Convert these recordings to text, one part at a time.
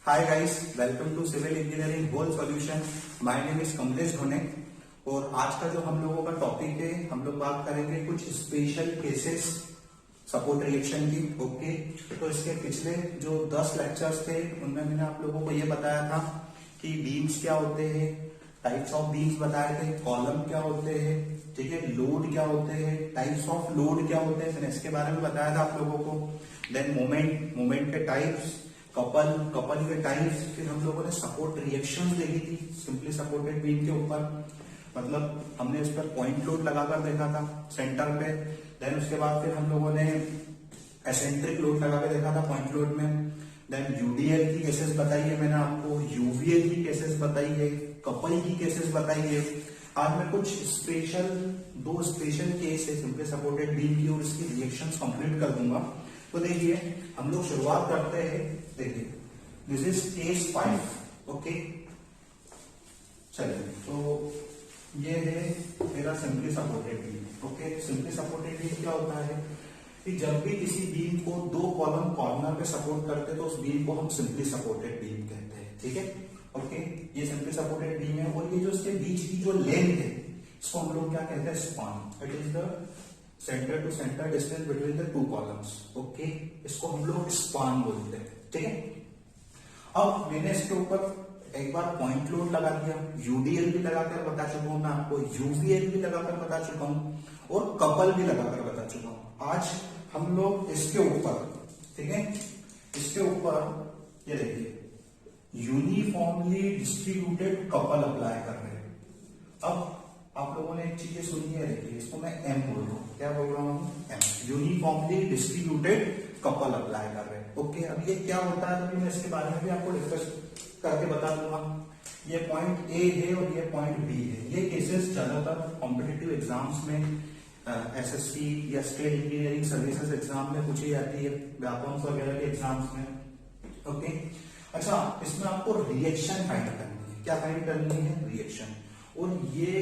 Hi guys, welcome to civil engineering whole solution. My name is Kamlesh Dhone और आज का जो हम लोगों का टॉपिक है, हम लोग बात करेंगे कुछ स्पेशल केसेस सपोर्ट रिएक्शन की। ओके, तो इसके पिछले जो 10 लेक्चर्स थे उनमें मैंने आप लोगों को ये बताया था कि बीम्स क्या होते हैं, टाइप्स ऑफ बीम्स बताए थे, कॉलम क्या होते हैं, ठीक है, लोड क्या होते हैं, टाइप्स ऑफ लोड क्या होते हैं, मैंने इसके बारे में बताया था आप लोगों को। देन मोमेंट के टाइप्स, कपल के टाइप्स, फिर हम लोगों ने सपोर्ट रिएक्शन देखी थी सिंपली सपोर्टेड बीम के ऊपर, मतलब हमने इस पर पॉइंट लोड लगाकर देखा था सेंटर पे। देन उसके बाद फिर हम लोगों ने एसेंट्रिक लोड लगा के देखा था पॉइंट लोड में। देन यूडीएल की केसेस बताई है मैंने आपको, यूवीएल की केसेस बताई है, कपल की केसेस बताई है। आज मैं कुछ दो स्पेशल केस है सिंपली सपोर्टेड बीम की और इसकी रिएक्शंस कंप्लीट कर दूंगा। तो देखिए हम लोग शुरुआत करते हैं। देखिए दिस इज केस 5। ओके, चलिए, तो ये है मेरा simply supported beam. Okay, simply supported beam क्या होता है कि जब भी किसी बीम को दो कॉलम कॉर्नर पे सपोर्ट करते हैं तो उस बीम को हम सिंपली सपोर्टेड बीम कहते हैं। ठीक है, ओके, ये सिंपली सपोर्टेड बीम है और ये जो इसके बीच की जो लेंथ है इसको हम लोग क्या कहते हैं, span. It is the centre to centre distance between the two columns. Okay, इसको हम लोग स्पान बोलते हैं। ठीक है, अब मैंने इसके ऊपर एक बार पॉइंट लोड लगा दिया, यूडीएल भी लगाकर बता चुका हूं मैं आपको, यूवीएल भी लगाकर बता चुका हूं और कपल भी लगाकर बता चुका हूं। आज हम लोग इसके ऊपर, ठीक है, इसके ऊपर ये देखिए यूनिफॉर्मली डिस्ट्रीब्यूटेड कपल अप्लाई कर रहे हैं। अब आप लोगों ने एक चीज सुनी है, देखिए इसको मैं एम बोल रहा हूँ। क्या बोल रहा हूँ? M, uniformly distributed couple apply कर रहे हैं। ओके, अब ये क्या होता है तो मैं इसके बारे में भी आपको डिस्कस करके बता दूंगा। ये पॉइंट ए है और ये पॉइंट बी है। ये केसेस ज्यादातर कॉम्पिटिटिव एग्जाम्स में, एसएससी या स्टेट इंजीनियरिंग सर्विसेज एग्जाम में पूछी जाती है, व्यापम वगैरह के एग्जाम्स में। ओके, अच्छा, इसमें आपको रिएक्शन फाइंड करनी है। क्या फाइंड करनी है? रिएक्शन। और ये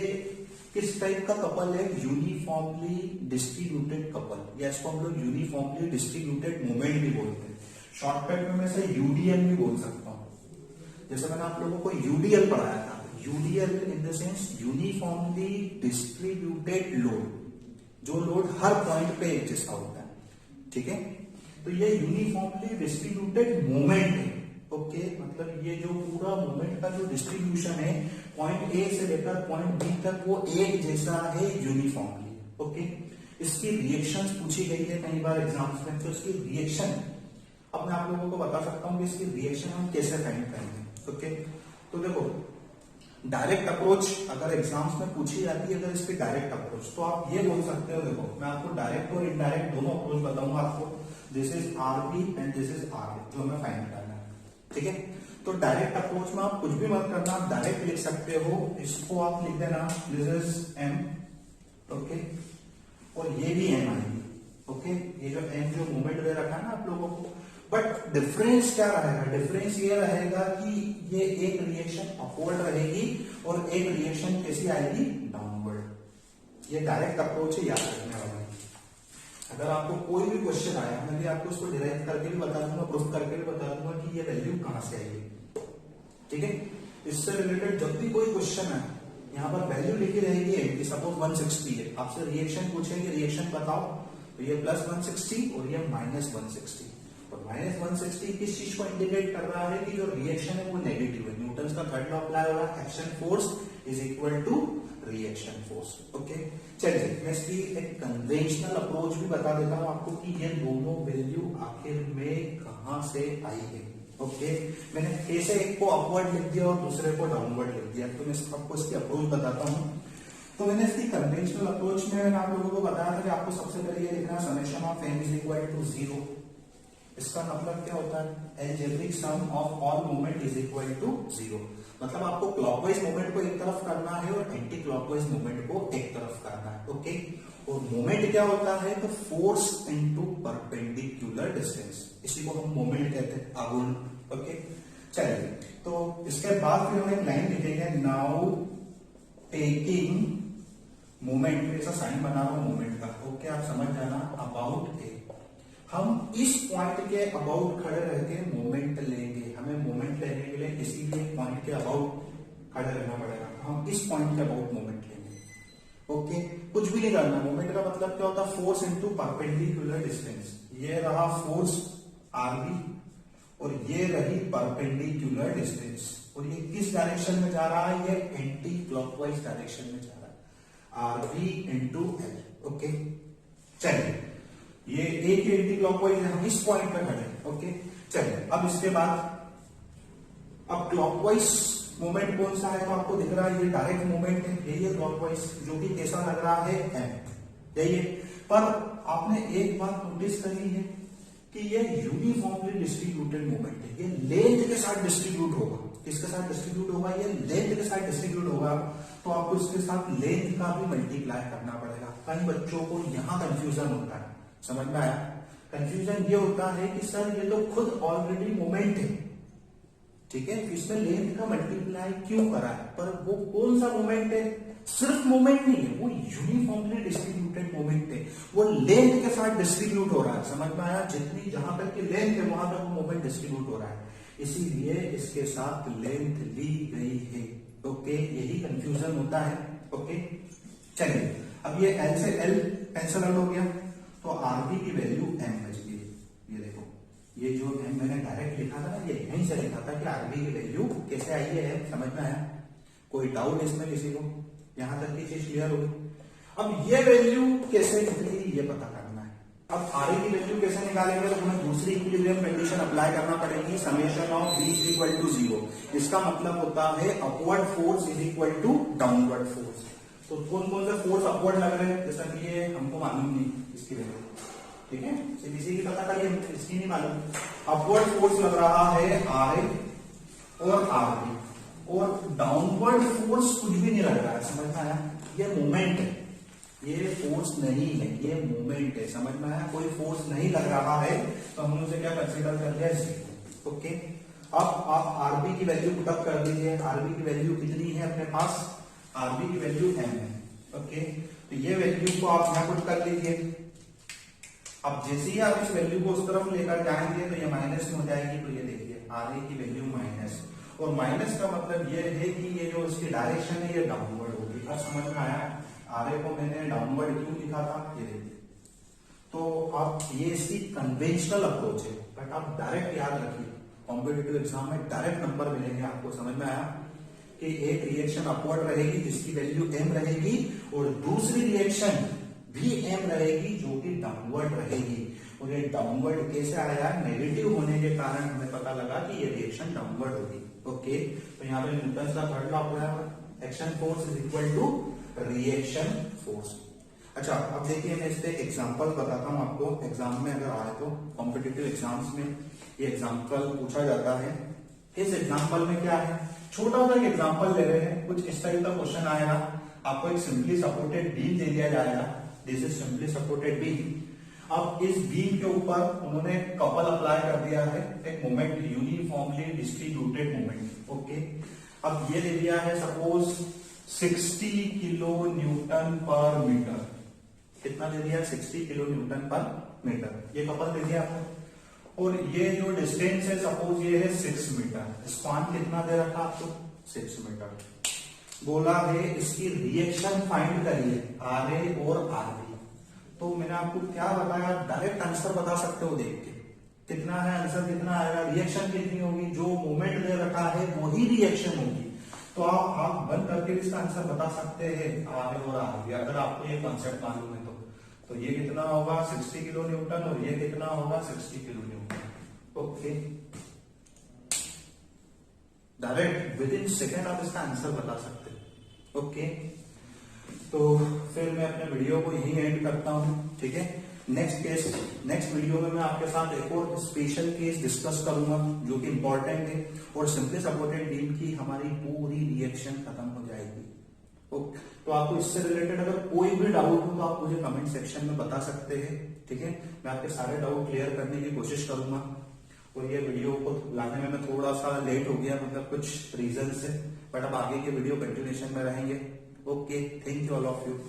किस टाइप का कपल है? यूनिफॉर्मली डिस्ट्रीब्यूटेड कपल, या इसको हम लोग यूनिफॉर्मली डिस्ट्रीब्यूटेड मोमेंट भी बोलते हैं। शॉर्टकट में मैं इसे यूडीएल भी बोल सकता हूं। जैसे मैंने आप लोगों को यूडीएल पढ़ाया था, UDL in the sense uniformly distributed load, जो लोड हर पॉइंट पे एक जैसा होता है। ठीक है, तो ये यूनिफॉर्मली डिस्ट्रीब्यूटेड मोमेंट है। ओके, मतलब ये जो पूरा मोमेंट का जो डिस्ट्रीब्यूशन है पॉइंट ए से लेकर पॉइंट बी तक वो एक जैसा है यूनिफॉर्मली। ओके, इसकी रिएक्शंस पूछी गई है कई बार एग्जाम्स में, तो इसकी रिएक्शन अब मैं आप लोगों को बता सकता हूं कि इसकी रिएक्शन हम कैसे फाइंड करेंगे। ओके, तो देखो डायरेक्ट अप्रोच अगर एग्जाम्स में पूछी जाती है, अगर इसकी डायरेक्ट अप्रोच, तो आप ये बोल सकते हो, देखो मैं आपको डायरेक्ट और इनडायरेक्ट दोनों अप्रोच बताऊंगा आपको। This is R B and this is R A, जो हमें फाइंड करना है। ठीक है, तो डायरेक्ट अप्रोच में आप कुछ भी मत करना, आप डायरेक्ट लिख सकते हो। इसको आप लिख देना दिस इज एम। ओके, और ये भी एम आएगी। ओके, ये जो एम जो मूवमेंट दे रखा है ना आप लोगों को, बट डिफरेंस क्या रहेगा? डिफरेंस ये रहेगा कि ये एक रिएक्शन अपवर्ड रहेगी और एक रिएक्शन कैसी आएगी? डाउनवर्ड। ये डायरेक्ट अप्रोच है, याद रखने वाला। अगर आपको कोई भी क्वेश्चन आया, मैं भी आपको इसको डिराइव करके भी बता दूंगा, प्रूफ करके भी बता दूंगा कि ये वैल्यू कहां से आएगी। ठीक है, इससे रिलेटेड जब भी कोई क्वेश्चन है, यहाँ पर वैल्यू लिखी रहेगी कि सपोज 160 है, आपसे रिएक्शन पूछेंगे, रिएक्शन बताओ, तो ये प्लस 160 और ये माइनस 160। और माइनस 160 किस चीज को इंडिकेट कर रहा है कि जो रिएक्शन है वो नेगेटिव है। न्यूटन का थर्ड लॉ अप्लाई हो रहा है, action force is equal to reaction force. Okay, चलिए मैं इसकी एक कन्वेंशनल अप्रोच भी बता देता हूं आपको कि ये दोनों वैल्यू आखिर में कहां से आई है। ओके, मैंने कैसे एक को अपवर्ड लिख दिया और दूसरे को डाउनवर्ड लिख दिया, तो मैं आपको इसकी अप्रोच बताता हूं। तो मैंने इसकी कन्वेंशनल अप्रोच में मैंने आप लोगों को बताया था कि आपको सबसे पहले ये लिखना summation of M is equal to 0। इसका मतलब क्या होता है? Algebraic sum of all moment is equal to 0। मतलब आपको क्लॉकवाइज मूवमेंट को एक तरफ करना है और एंटी क्लॉकवाइज मूवमेंट को एक तरफ करना है। ओके, और मोमेंट क्या होता है? तो फोर्स इनटू परपेंडिकुलर डिस्टेंस, इसी को हम मोमेंट कहते हैं, आघूर्ण। ओके, चलिए, तो इसके बाद फिर हम एक लाइन लिखेंगे, नाउ टेकिंग मोमेंट, ऐसा साइन बना रहा हूं मोमेंट का। ओके, आप समझ जाना, अबाउट ए, हम इस पॉइंट के अबाउट खड़े रह के मोमेंट लेंगे, हमें मोमेंट लेने के लिए इसीलिए पॉइंट के अबाउट खड़े रहना पड़ेगा। हम इस पॉइंट के अबाउट मोमेंट लेंगे। ओके, कुछ भी नहीं करना। मोमेंट का मतलब क्या होता है? Force into perpendicular distance. ये रहा फोर्स आरबी और ये रही परपेंडिकुलर डिस्टेंस, और ये किस डायरेक्शन में जा रहा है? ये एंटी क्लॉकवाइज डायरेक्शन में जा रहा है, आरबी इंटू एल। ओके, चलिए ये एक एंटी क्लॉकवाइज है, हम इस पॉइंट पे खड़े हैं। ओके, चलिए अब इसके बाद अब क्लॉकवाइज मोमेंट कौन सा है? तो आपको दिख रहा है ये डायरेक्ट मोमेंट है, यही है क्लॉकवाइज, जो कि कैसा लग रहा है? एम, यही है। पर आपने एक बात नोटिस करी है कि ये यूनिफॉर्मली डिस्ट्रीब्यूटेड मोमेंट है, ये लेंथ के साथ डिस्ट्रीब्यूट होगा। किसके साथ डिस्ट्रीब्यूट होगा? ये लेंथ के साथ डिस्ट्रीब्यूट होगा, तो आपको इसके साथ लेंथ का भी मल्टीप्लाई करना पड़ेगा। कई बच्चों को यहां कंफ्यूजन होता है, समझ में आया? कंफ्यूजन ये होता है कि सर ये तो खुद ऑलरेडी मोमेंट है, ठीक है, इसमें लेंथ का मल्टीप्लाई क्यों करा है? पर वो कौन सा मोमेंट है? सिर्फ मोमेंट नहीं है, वो यूनिफॉर्मली डिस्ट्रीब्यूटेड मोमेंट है, वो लेंथ के साथ डिस्ट्रीब्यूट हो रहा है। समझ में आया? जितनी जहां तक की लेंथ है वहां तक वो मोमेंट डिस्ट्रीब्यूट हो रहा है, इसीलिए इसके साथ लेंथ ली गई है। ओके, यही कंफ्यूजन होता है। ओके, चलिए अब ये एल से एल कैंसल आउट हो गया, तो आरबी की वैल्यू एम बच गई। ये देखो, ये जो एम मैंने डायरेक्ट लिखा था ना, ये यहीं से लिखा था कि आरबी की वैल्यू कैसे आई है, समझ में आया? कोई डाउट इसमें किसी को? यहां तक की चीज क्लियर होगी। अब ये वैल्यू कैसे निकली ये पता करना है। अब आर की वैल्यू कैसे निकालेंगे? तो हमें दूसरी इक्विलिब्रियम कंडीशन अप्लाई करना पड़ेगी, summation of B is equal to 0। इसका मतलब होता है upward force is equal to downward force. तो कौन कौन से फोर्स अपवर्ड लग रहे हैं? जैसा कि ये हमको मालूम नहीं इसकी वैल्यू, ठीक है, सीबीसी की पता करिए, इसकी नहीं मालूम। अपवर्ड फोर्स लग रहा है आर ए और आर बी, और डाउनवर्ड फोर्स कुछ भी नहीं लग रहा है। समझ में आया? ये मोमेंट है, ये फोर्स नहीं है, ये मोमेंट है। समझ में आया? कोई फोर्स नहीं लग रहा है तो हमने उसे क्या कंसीडर कर लिया? 0। ओके, अब आप आरबी की वैल्यू पुटअप कर दीजिए। आरबी की वैल्यू कितनी है अपने पास? आरबी की वैल्यू एम है। ओके, तो ये वैल्यू को आप यहां पुट कर लीजिए। अब जैसे ही आप इस वैल्यू को उस तरफ लेकर जाएंगे तो ये माइनस में हो जाएगी। तो ये देखिए आर ए की वैल्यू माइनस, और माइनस का मतलब ये है कि ये जो इसकी डायरेक्शन है ये डाउनवर्ड होगी। अब समझ में आया? आर ए को मैंने डाउनवर्ड क्यों लिखा था, ये देखिए। तो आप ये इसकी कन्वेंशनल अप्रोच है, बट आप डायरेक्ट याद रखिए, कॉम्पिटिटिव एग्जाम में डायरेक्ट नंबर मिलेंगे आपको। समझ में आया कि एक रिएक्शन अपवर्ड रहेगी जिसकी वैल्यू एम रहेगी, और दूसरी रिएक्शन भी एम रहेगी जो कि डाउनवर्ड रहेगी। और ये डाउनवर्ड कैसे आया? नेगेटिव होने के कारण हमें पता लगा कि ये रिएक्शन डाउनवर्ड होगी। ओके, तो यहाँ पे न्यूटन का थर्ड लॉ है, action force is equal to reaction force. अच्छा, अब देखिए मैं इस पे एग्जांपल बताता हूं आपको। एग्जाम में अगर आए तो कॉम्पिटिटिव एग्जाम्स में ये एग्जांपल पूछा जाता है। इस एग्जांपल में क्या है? छोटा सा एक एग्जांपल ले रहे हैं, कुछ इस टाइप का क्वेश्चन आएगा। आपको एक सिंपली सपोर्टेड बीम दे दिया जाएगा, this is simply supported beam. अब इस बीम के ऊपर उन्होंने कपल अप्लाई कर दिया है, एक moment, uniformly distributed moment. Okay, अब ये दे दिया है सपोज 60 किलो न्यूटन पर मीटर। कितना दे दिया? 60 किलो न्यूटन पर मीटर, ये कपल दे दिया आपको। और ये जो डिस्टेंस है सपोज ये है 6 मीटर, स्पान कितना दे रखा आपको? 6 मीटर। बोला है इसकी रिएक्शन फाइंड करिए, आर ए और आर बी। तो मैंने आपको क्या बताया? डायरेक्ट आंसर बता सकते हो देख के। कितना है आंसर, कितना आएगा? रिएक्शन कितनी होगी? जो मोमेंट दे रखा है वही रिएक्शन होगी। तो आप बंद करके इसका आंसर बता सकते हैं, आर ए और आर बी, अगर आपको ये कॉन्सेप्ट मालूम है तो ये कितना होगा? 60 किलो न्यूटन, और ये कितना होगा? 60 kilo Newton. Okay, direct with in second आप इसका आंसर बता सकते हैं। ओके, तो फिर मैं अपने वीडियो को यही एंड करता हूं, ठीक है। नेक्स्ट वीडियो में मैं आपके साथ एक और स्पेशल केस डिस्कस करूंगा जो कि इंपॉर्टेंट है, और सिंपली सपोर्टेड बीम की हमारी पूरी रिएक्शन खत्म हो जाएगी। ओके, तो आपको इससे रिलेटेड अगर कोई भी डाउट हो तो आप मुझे कमेंट सेक्शन में बता सकते हैं, ठीक है। मैं आपके सारे डाउट क्लियर करने की कोशिश करूंगा। और ये वीडियो को लाने में मैं थोड़ा सा लेट हो गया, मतलब कुछ रीजन से, बट अब आगे के वीडियो कंटिन्यूएशन में रहेंगे। Okay, thank you all of you.